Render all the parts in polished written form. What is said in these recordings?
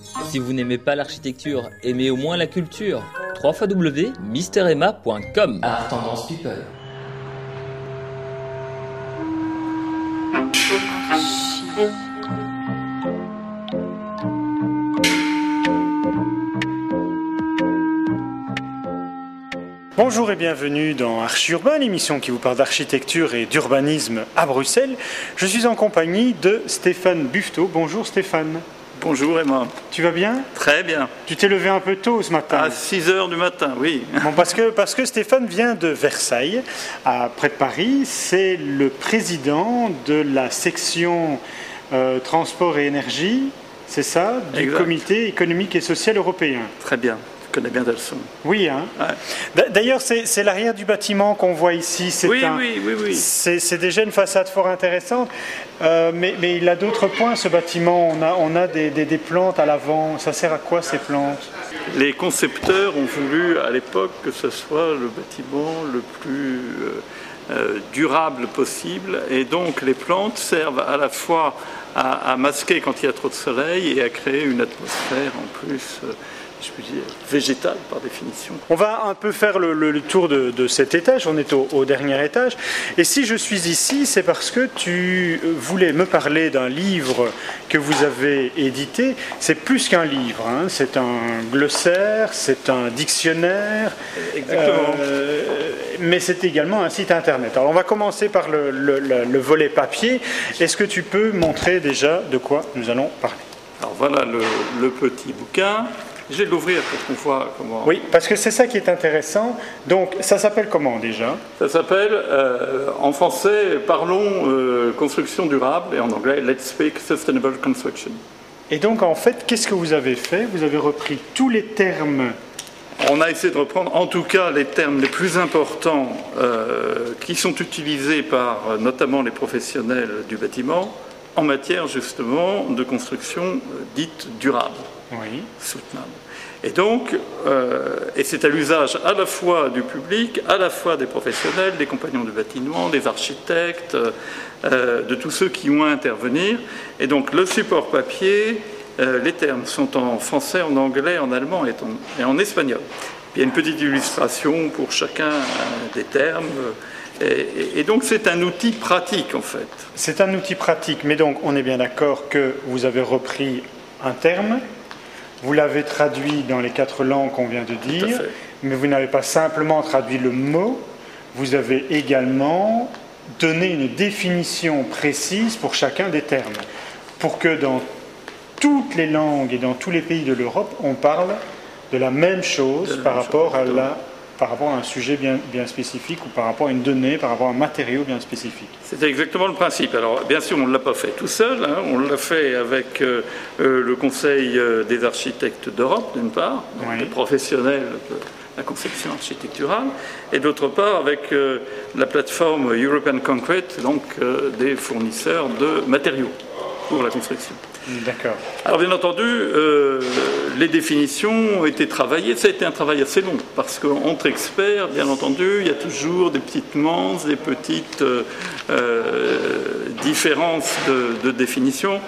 Si vous n'aimez pas l'architecture, aimez au moins la culture. www.misteremma.com. Art Tendance People. Bonjour et bienvenue dans Archi Urbain, l'émission qui vous parle d'architecture et d'urbanisme à Bruxelles. Je suis en compagnie de Stéphane Buffetot. Bonjour Stéphane. Bonjour Emma. Tu vas bien? Très bien. Tu t'es levé un peu tôt ce matin? À 6 h du matin, oui. Bon, parce que Stéphane vient de Versailles, près de Paris. C'est le président de la section transport et énergie, c'est ça, du Exact. Comité économique et social européen. Très bien. Je connais bien Delson. Oui, hein. Ouais. D'ailleurs, c'est l'arrière du bâtiment qu'on voit ici. Oui. C'est déjà une façade fort intéressante, mais il a d'autres points, ce bâtiment. On a des plantes à l'avant. Ça sert à quoi, ces plantes? Les concepteurs ont voulu à l'époque que ce soit le bâtiment le plus durable possible, et donc les plantes servent à la fois à masquer quand il y a trop de soleil et à créer une atmosphère en plus je peux dire, végétale par définition. On va un peu faire le tour de cet étage, on est au dernier étage. Et si je suis ici, c'est parce que tu voulais me parler d'un livre que vous avez édité. C'est plus qu'un livre, hein. C'est un glossaire, c'est un dictionnaire. Exactement. Mais c'est également un site internet. Alors on va commencer par le volet papier. Est-ce que tu peux montrer déjà de quoi nous allons parler? Alors voilà le petit bouquin. Je vais l'ouvrir pour qu'on voit comment... Oui, parce que c'est ça qui est intéressant. Donc, ça s'appelle comment déjà? Ça s'appelle, en français, parlons construction durable, et en anglais, Let's Speak Sustainable Construction. Et donc, en fait, qu'est-ce que vous avez fait? Vous avez repris tous les termes. On a essayé de reprendre, en tout cas, les termes les plus importants qui sont utilisés par notamment les professionnels du bâtiment en matière, justement, de construction dite durable. Oui. Soutenable. Et donc, et c'est à l'usage à la fois du public, à la fois des professionnels, des compagnons du bâtiment, des architectes, de tous ceux qui ont à intervenir. Et donc, le support papier, les termes sont en français, en anglais, en allemand et en espagnol. Il y a une petite illustration pour chacun des termes. Et donc, c'est un outil pratique, en fait. C'est un outil pratique, mais donc, on est bien d'accord que vous avez repris un terme. Vous l'avez traduit dans les 4 langues qu'on vient de dire, mais vous n'avez pas simplement traduit le mot, vous avez également donné une définition précise pour chacun des termes, pour que dans toutes les langues et dans tous les pays de l'Europe, on parle de la même chose par rapport à un sujet bien spécifique ou par rapport à une donnée, par rapport à un matériau bien spécifique. C'était exactement le principe. Alors, bien sûr, on ne l'a pas fait tout seul, hein. On l'a fait avec le Conseil des architectes d'Europe, d'une part, donc des professionnels de la conception architecturale, et d'autre part avec la plateforme European Concrete, donc des fournisseurs de matériaux pour la construction. D'accord. Alors bien entendu, les définitions ont été travaillées. Ça a été un travail assez long, parce qu'entre experts, bien entendu, il y a toujours des petites nuances, des petites différences de définition.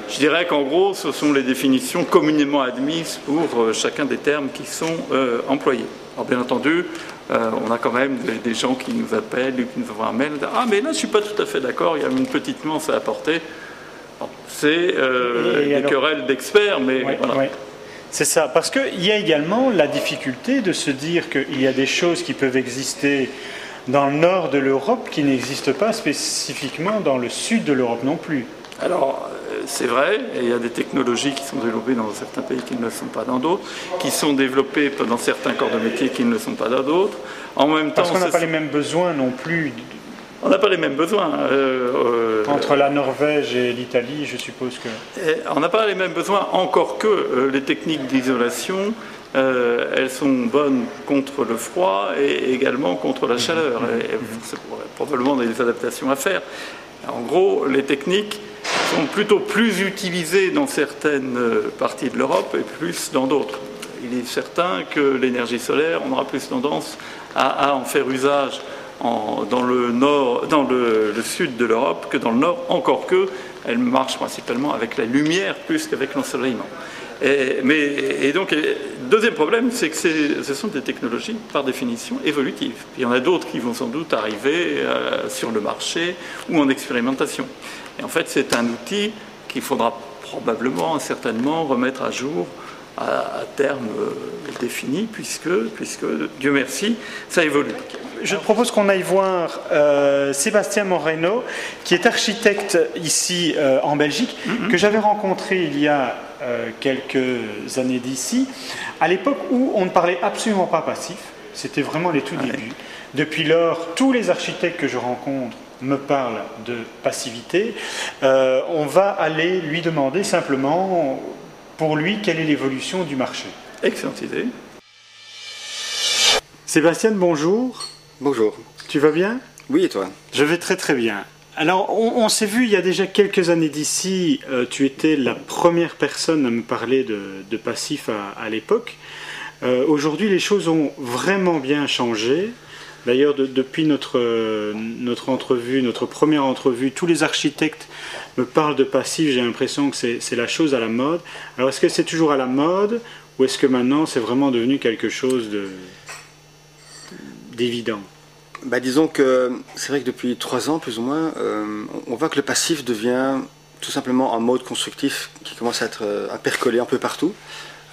Je dirais qu'en gros, ce sont les définitions communément admises pour chacun des termes qui sont employés. Alors bien entendu, on a quand même des gens qui nous appellent, qui nous envoient un mail, « Ah, mais là, je ne suis pas tout à fait d'accord, il y a une petite nuance à apporter. » C'est des querelles d'experts, mais voilà. Oui. C'est ça, parce qu'il y a également la difficulté de se dire qu'il y a des choses qui peuvent exister dans le nord de l'Europe qui n'existent pas spécifiquement dans le sud de l'Europe non plus. Alors, c'est vrai, et il y a des technologies qui sont développées dans certains pays qui ne le sont pas dans d'autres, qui sont développées dans certains corps de métier qui ne le sont pas dans d'autres. En même temps, parce qu'on n'a pas les mêmes besoins non plus. On n'a pas les mêmes besoins. Entre la Norvège et l'Italie, je suppose que... On n'a pas les mêmes besoins, encore que les techniques d'isolation, elles sont bonnes contre le froid et également contre la chaleur. Et c'est probablement des adaptations à faire. En gros, les techniques sont plutôt plus utilisées dans certaines parties de l'Europe et plus dans d'autres. Il est certain que l'énergie solaire, on aura plus tendance à en faire usage dans le sud de l'Europe que dans le nord, encore que elle marche principalement avec la lumière plus qu'avec l'ensoleillement. Et donc, deuxième problème, c'est que ce sont des technologies, par définition, évolutives. Il y en a d'autres qui vont sans doute arriver sur le marché ou en expérimentation. Et en fait, c'est un outil qu'il faudra probablement, certainement, remettre à jour à terme défini, puisque, Dieu merci, ça évolue. Je propose qu'on aille voir Sébastien Moreno, qui est architecte ici en Belgique, que j'avais rencontré il y a quelques années d'ici, à l'époque où on ne parlait absolument pas passif, c'était vraiment les tout débuts. Depuis lors, tous les architectes que je rencontre me parlent de passivité. On va aller lui demander simplement, pour lui, quelle est l'évolution du marché. Excellente idée. Sébastien, bonjour. Bonjour. Tu vas bien? Oui, et toi? Je vais très très bien. Alors, on s'est vu il y a déjà quelques années d'ici, tu étais la première personne à me parler de passif à l'époque. Aujourd'hui, les choses ont vraiment bien changé. D'ailleurs, depuis notre entrevue, notre première entrevue, tous les architectes me parlent de passif, j'ai l'impression que c'est la chose à la mode. Alors, est-ce que c'est toujours à la mode ou est-ce que maintenant c'est vraiment devenu quelque chose d'évident? Disons que c'est vrai que depuis 3 ans, plus ou moins, on voit que le passif devient tout simplement un mode constructif qui commence à percoler un peu partout.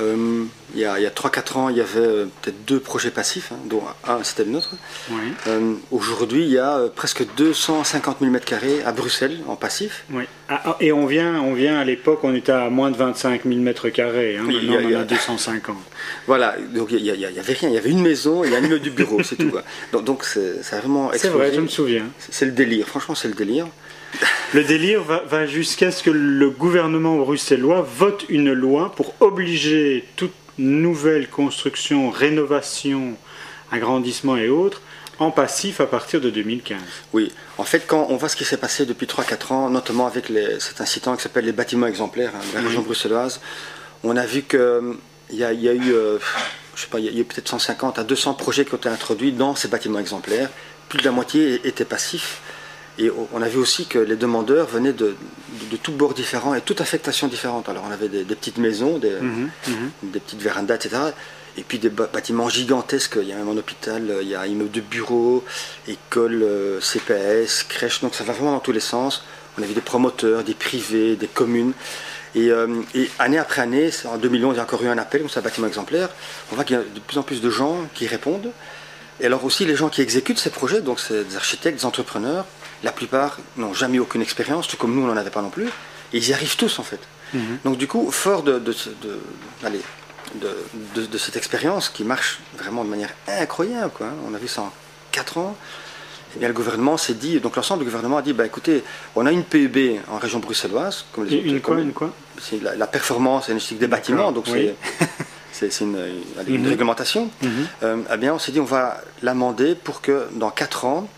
Il y a 3-4 ans, il y avait peut-être 2 projets passifs, dont un c'était le nôtre. Oui. Aujourd'hui, il y a presque 250 000 m² à Bruxelles en passif. Oui. Et on vient à l'époque, on était à moins de 25 000 m². Maintenant, on en a 250. Voilà, donc il n'y avait rien. Il y avait une maison et un immeuble du bureau, c'est tout. Donc ça a vraiment explosé. C'est vrai, je me souviens. C'est le délire, franchement, c'est le délire. Le délire va jusqu'à ce que le gouvernement bruxellois vote une loi pour obliger toute nouvelle construction, rénovation, agrandissement et autres en passif à partir de 2015. Oui, en fait, quand on voit ce qui s'est passé depuis 3-4 ans, notamment avec cet incident qui s'appelle les bâtiments exemplaires de la région bruxelloise, on a vu qu'il y a eu, je sais pas, il y a eu peut-être 150 à 200 projets qui ont été introduits dans ces bâtiments exemplaires. Plus de la moitié étaient passifs. Et on a vu aussi que les demandeurs venaient de tous bords différents et toute affectation différente. Alors on avait des petites maisons, des petites vérandas, etc. Et puis des bâtiments gigantesques. Il y a même un hôpital, il y a un immeuble de bureaux, école, CPS, crèche. Donc ça va vraiment dans tous les sens. On a vu des promoteurs, des privés, des communes. Et année après année, en 2011, il y a encore eu un appel, c'est un bâtiment exemplaire. On voit qu'il y a de plus en plus de gens qui répondent. Et alors aussi les gens qui exécutent ces projets, donc c'est des architectes, des entrepreneurs. La plupart n'ont jamais eu aucune expérience, tout comme nous on n'en avait pas non plus, et ils y arrivent tous en fait. Donc du coup, fort de cette expérience qui marche vraiment de manière incroyable, quoi. On a vu ça en 4 ans, et bien le gouvernement s'est dit, donc l'ensemble du gouvernement a dit, écoutez, on a une PEB en région bruxelloise, comme les autres communes. Quoi c'est la performance énergétique des bâtiments, donc oui. C'est une réglementation. Eh bien on s'est dit, on va l'amender pour que dans 4 ans,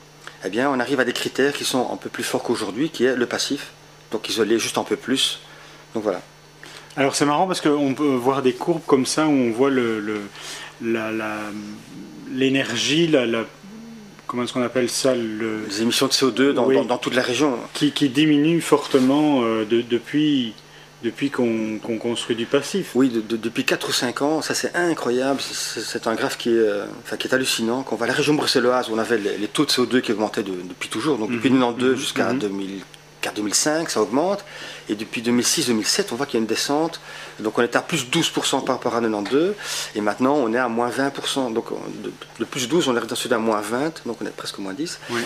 eh bien, on arrive à des critères qui sont un peu plus forts qu'aujourd'hui, qui est le passif, donc isoler juste un peu plus. Donc voilà. Alors c'est marrant parce qu'on peut voir des courbes comme ça où on voit l'énergie, comment est-ce qu'on appelle ça, les émissions de CO2 dans toute la région. Qui diminue fortement depuis qu'on construit du passif. Oui, depuis 4 ou 5 ans, ça c'est incroyable, c'est un graphe qui est hallucinant. Quand on voit la région bruxelloise où on avait les taux de CO2 qui augmentaient depuis toujours, donc depuis 1992 jusqu'à 2004-2005, ça augmente, et depuis 2006-2007, on voit qu'il y a une descente, donc on était à plus 12% par rapport à 1992, et maintenant on est à moins 20%, donc de plus 12, on est redescendu à moins 20, donc on est presque moins 10. Oui.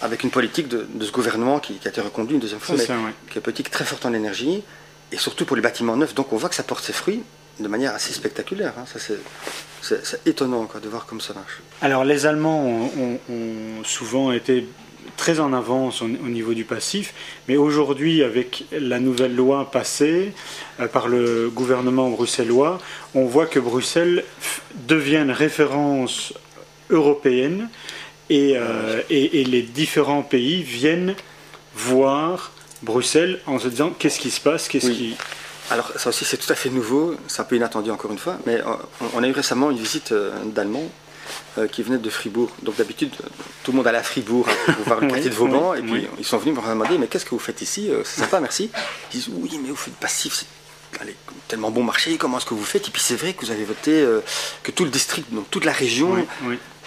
Avec une politique de ce gouvernement qui a été reconduit une deuxième fois, qui est une politique très forte en énergie, et surtout pour les bâtiments neufs. Donc on voit que ça porte ses fruits de manière assez spectaculaire. Ça, c'est étonnant de voir comme ça marche. Alors les Allemands ont souvent été très en avance au niveau du passif, mais aujourd'hui, avec la nouvelle loi passée par le gouvernement bruxellois, on voit que Bruxelles devient une référence européenne. Et les différents pays viennent voir Bruxelles en se disant qu'est-ce qui se passe, Alors ça aussi c'est tout à fait nouveau, c'est un peu inattendu encore une fois, mais on a eu récemment une visite d'Allemands qui venaient de Fribourg. Donc d'habitude tout le monde allait à Fribourg pour voir le quartier de Vauban, et puis ils sont venus me demander mais qu'est-ce que vous faites ici, c'est sympa, merci. Ils disent oui mais vous faites passif, allez, tellement bon marché, comment est-ce que vous faites? Et puis c'est vrai que vous avez voté, que tout le district, donc toute la région,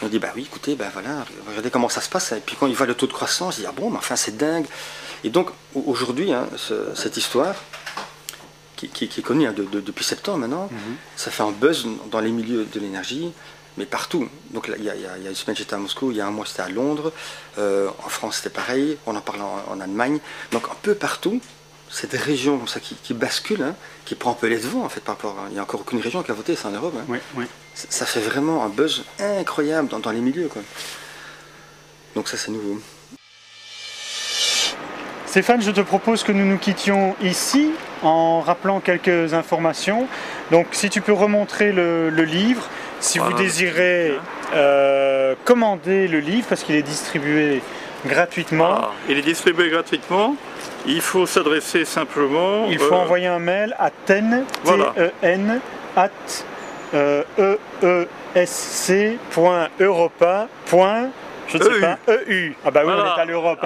on dit, bah oui, écoutez, bah voilà, regardez comment ça se passe. Et puis quand il voit le taux de croissance, il dit, ah bon, mais enfin c'est dingue. Et donc aujourd'hui, hein, cette histoire, qui est connue hein, depuis 7 ans maintenant, ça fait un buzz dans les milieux de l'énergie, mais partout. Donc là, il y a une semaine j'étais à Moscou, il y a un mois c'était à Londres, en France c'était pareil, on en parle en Allemagne. Donc un peu partout, cette région comme ça qui bascule, hein, qui prend un peu les devants en fait par rapport. Il n'y a encore aucune région qui a voté, c'est en Europe. Hein. Ça fait vraiment un buzz incroyable dans les milieux, quoi. Donc ça c'est nouveau. Stéphane, je te propose que nous nous quittions ici en rappelant quelques informations. Donc si tu peux remontrer le livre, si vous désirez commander le livre, parce qu'il est distribué gratuitement. Il est distribué gratuitement, il faut s'adresser simplement... Il faut envoyer un mail à ten, T-E-N, @eesc.europa. Je ne sais pas, EU. Ah bah oui, on est à l'Europe.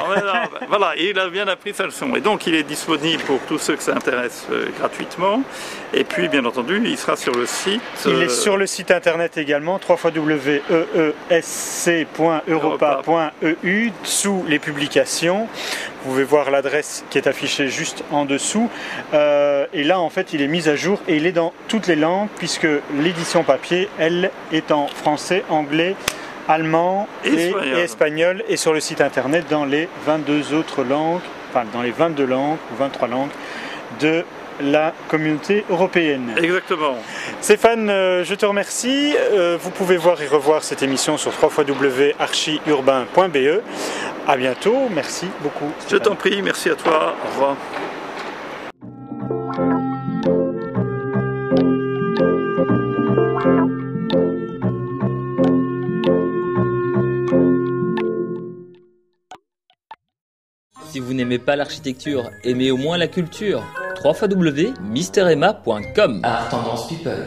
Voilà, et il a bien appris sa leçon. Et donc il est disponible pour tous ceux que ça intéresse gratuitement. Et puis bien entendu, il sera sur le site. Il est sur le site internet également, www.eesc.europa.eu, sous les publications. Vous pouvez voir l'adresse qui est affichée juste en dessous. Et là, en fait, il est mis à jour et il est dans toutes les langues, puisque l'édition papier, elle, est en français, anglais, allemand et espagnol, et sur le site internet dans les 22 autres langues, enfin dans les 22 langues ou 23 langues de la communauté européenne. Exactement. Stéphane, je te remercie. Vous pouvez voir et revoir cette émission sur www.archiurbain.be. À bientôt. Merci beaucoup, Stéphane. Je t'en prie. Merci à toi. Au revoir. Si vous n'aimez pas l'architecture, aimez au moins la culture. www.misteremma.com. Art Tendance People.